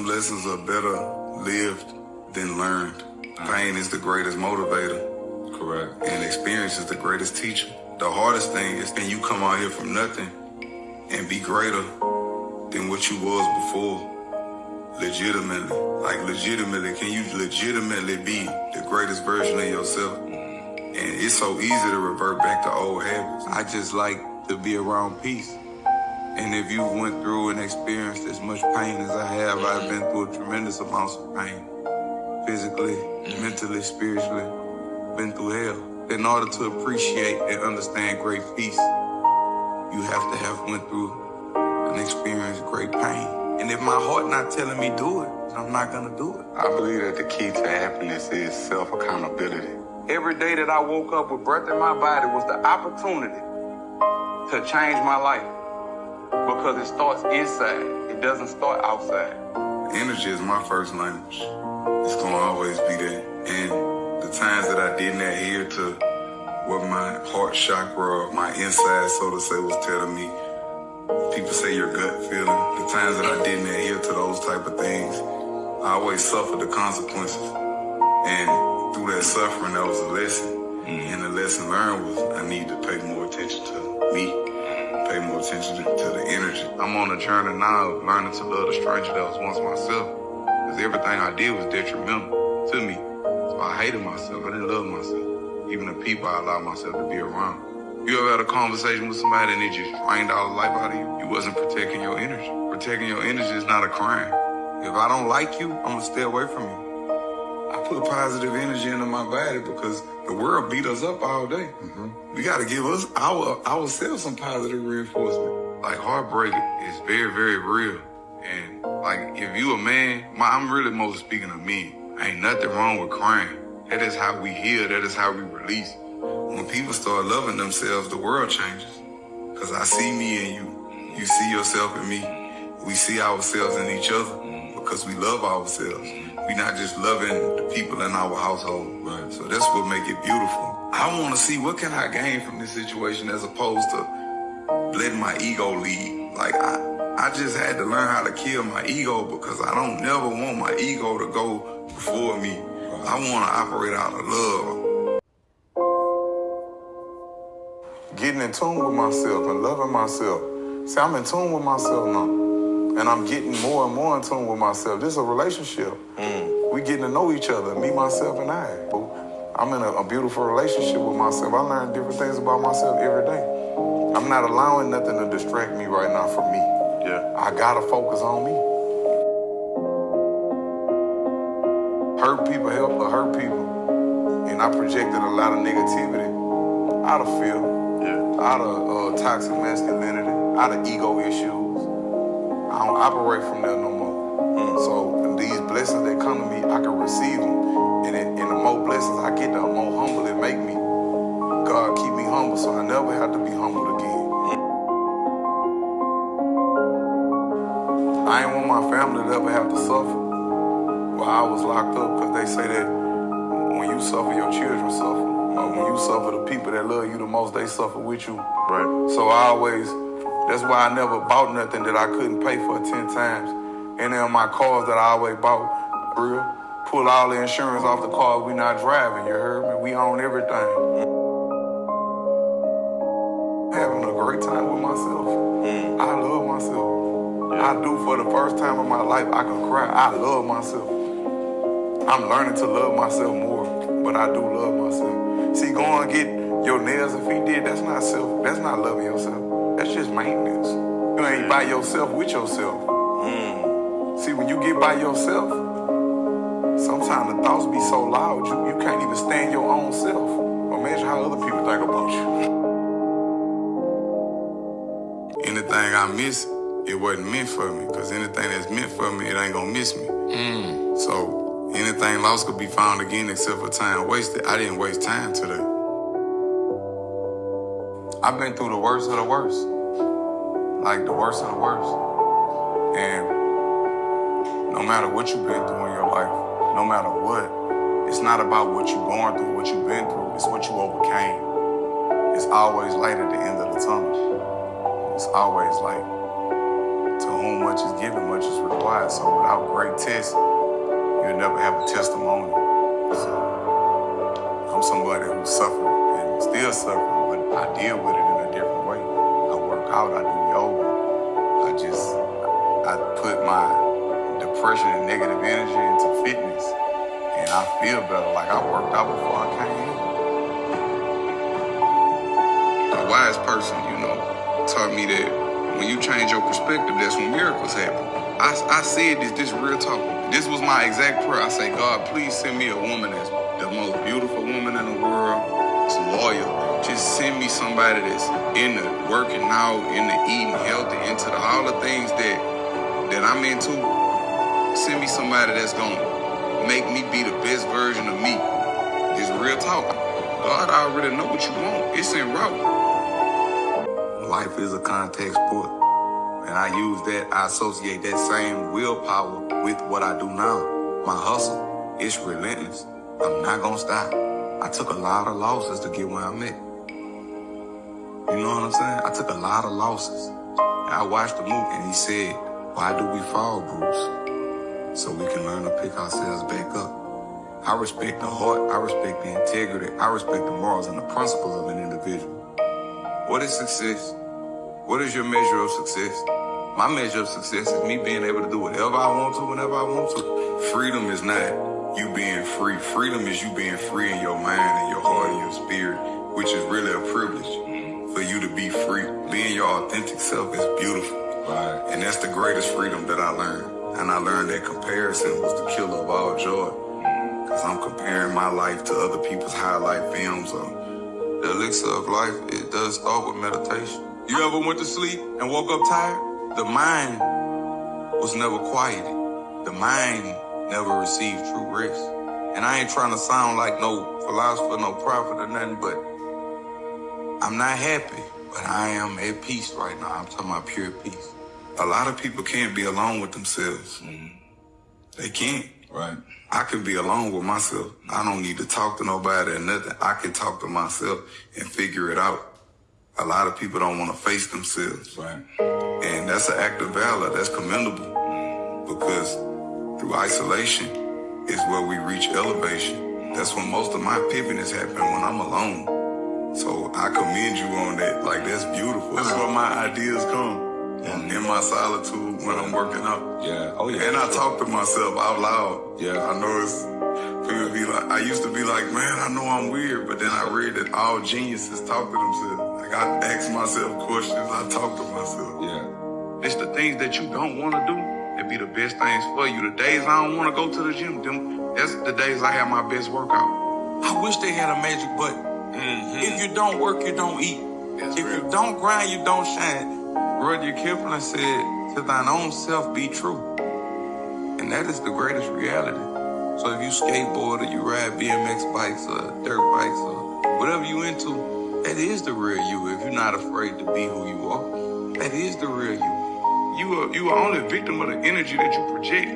some lessons are better lived than learned. Pain is the greatest motivator. Correct. And experience is the greatest teacher. The hardest thing is when you come out here from nothing and be greater than what you was before. Legitimately. Like legitimately, can you legitimately be the greatest version of yourself? And it's so easy to revert back to old habits. I just like to be around peace. And if you went through and experienced as much pain as I have, I've been through tremendous amounts of pain. Physically, mentally, spiritually, been through hell. In order to appreciate and understand great peace, you have to have went through and experienced great pain. And if my heart not telling me do it, I'm not gonna do it. I believe that the key to happiness is self-accountability. Every day that I woke up with breath in my body was the opportunity to change my life. Because it starts inside. It doesn't start outside. Energy is my first language. It's gonna always be there. And the times that I didn't adhere to what my heart chakra, my inside, so to say, was telling me, people say your gut feeling. The times that I didn't adhere to those type of things, I always suffered the consequences. And through that suffering, that was a lesson. And the lesson learned was I need to pay more attention to me, pay more attention to the energy. I'm on a journey now of learning to love the stranger that was once myself. Because everything I did was detrimental to me. So I hated myself. I didn't love myself. Even the people I allowed myself to be around. You ever had a conversation with somebody and it just drained all the life out of you? You wasn't protecting your energy. Protecting your energy is not a crime. If I don't like you, I'm gonna stay away from you. I put positive energy into my body because the world beat us up all day. We gotta give us ourselves some positive reinforcement. Like heartbreak is very, very real. And like if you a man, I'm really mostly speaking of men. Ain't nothing wrong with crying. That is how we heal. That is how we release. When people start loving themselves, the world changes. Because I see me in you. You see yourself in me. We see ourselves in each other because we love ourselves. We're not just loving the people in our household. Right. So that's what make it beautiful. I want to see what can I gain from this situation as opposed to letting my ego lead. Like I just had to learn how to kill my ego because I don't never want my ego to go before me. I want to operate out of love. Getting in tune with myself and loving myself. See, I'm in tune with myself now. And I'm getting more and more in tune with myself. This is a relationship. We getting to know each other, me, myself, and I. I'm in a beautiful relationship with myself. I learn different things about myself every day. I'm not allowing nothing to distract me right now from me. Yeah. I gotta focus on me. Hurt people help to hurt people. And I projected a lot of negativity out of fear, out of toxic masculinity, out of ego issues. I don't operate from there no more. So these blessings that come to me, I can receive them. And the more blessings I get, the more humble it make me. God keep me humble so I never have to be humbled again. I ain't want my family to ever have to suffer while I was locked up, because they say that when you suffer, your children suffer. When you suffer, the people that love you the most, they suffer with you. Right. So that's why I never bought nothing that I couldn't pay for 10 times. And then my cars that I always bought, pull all the insurance off the car we not driving, you heard me? We own everything. Having a great time with myself. I love myself. I do for the first time in my life, I can cry. I love myself. I'm learning to love myself more, but I do love myself. See, go and get your nails and feet did, that's not loving yourself. That's just maintenance. You ain't by yourself with yourself. See, when you get by yourself, sometimes the thoughts be so loud, you can't even stand your own self. Imagine how other people think about you. Anything I miss, it wasn't meant for me, because anything that's meant for me, it ain't gonna miss me. So anything lost could be found again except for time wasted. I didn't waste time today. I've been through the worst of the worst. Like the worst of the worst. And no matter what you've been through in your life, no matter what, it's not about what you're going through, what you've been through, it's what you overcame. It's always light at the end of the tunnel. It's always light. To whom much is given, much is required. So without great tests, you'll never have a testimony. So I'm somebody who suffered and still suffering, but I deal with it in a different way. I work out, I do yoga. I put my depression and negative energy into fitness, and I feel better. Like I worked out before I came here. A wise person, taught me that when you change your perspective, that's when miracles happen. I said this real talk. This was my exact prayer. I say, God, please send me a woman that's the most beautiful woman in the world. It's loyal. Just send me somebody that's in the working out, in the eating healthy, into all the things that I'm into. Send me somebody that's gonna make me be the best version of me. It's real talk. God already know what you want. It's en route. Life is a contact sport. And I associate that same willpower with what I do now. My hustle, it's relentless. I'm not gonna stop. I took a lot of losses to get where I'm at. You know what I'm saying? I took a lot of losses. And I watched the movie and he said, why do we fall, Bruce? So we can learn to pick ourselves back up. I respect the heart, I respect the integrity, I respect the morals and the principles of an individual. What is success? What is your measure of success? My measure of success is me being able to do whatever I want to, whenever I want to. Freedom is not you being free. Freedom is you being free in your mind and your heart and your spirit, which is really a privilege for you to be free. Being your authentic self is beautiful. Right. And that's the greatest freedom that I learned. And I learned that comparison was the killer of all joy. Because I'm comparing my life to other people's highlight films. The elixir of life, it does start with meditation. You ever went to sleep and woke up tired? The mind was never quieted. The mind never received true rest. And I ain't trying to sound like no philosopher, no prophet or nothing, but I'm not happy, but I am at peace right now. I'm talking about pure peace. A lot of people can't be alone with themselves. Mm-hmm. They can't. Right. I can be alone with myself. I don't need to talk to nobody or nothing. I can talk to myself and figure it out. A lot of people don't want to face themselves. Right. And that's an act of valor. That's commendable. Because through isolation is where we reach elevation. That's when most of my epiphanies happen, when I'm alone. So I commend you on that. Like, that's beautiful. That's where my ideas come. In my solitude when I'm working out. Yeah. Oh, yeah. And I talk to myself out loud. Yeah. I know people be like, I used to be like, man, I know I'm weird. But then I read that all geniuses talk to themselves. Like, I ask myself questions. I talk to myself. Yeah. It's the things that you don't want to do that be the best things for you. The days I don't want to go to the gym, that's the days I have my best workout. I wish they had a magic button. Mm-hmm. If you don't work, you don't eat. That's if real. You don't grind, you don't shine. Rudyard Kipling said, to thine own self be true. And that is the greatest reality. So if you skateboard or you ride BMX bikes or dirt bikes or whatever you into, that is the real you. If you're not afraid to be who you are, that is the real you. You are only a victim of the energy that you project.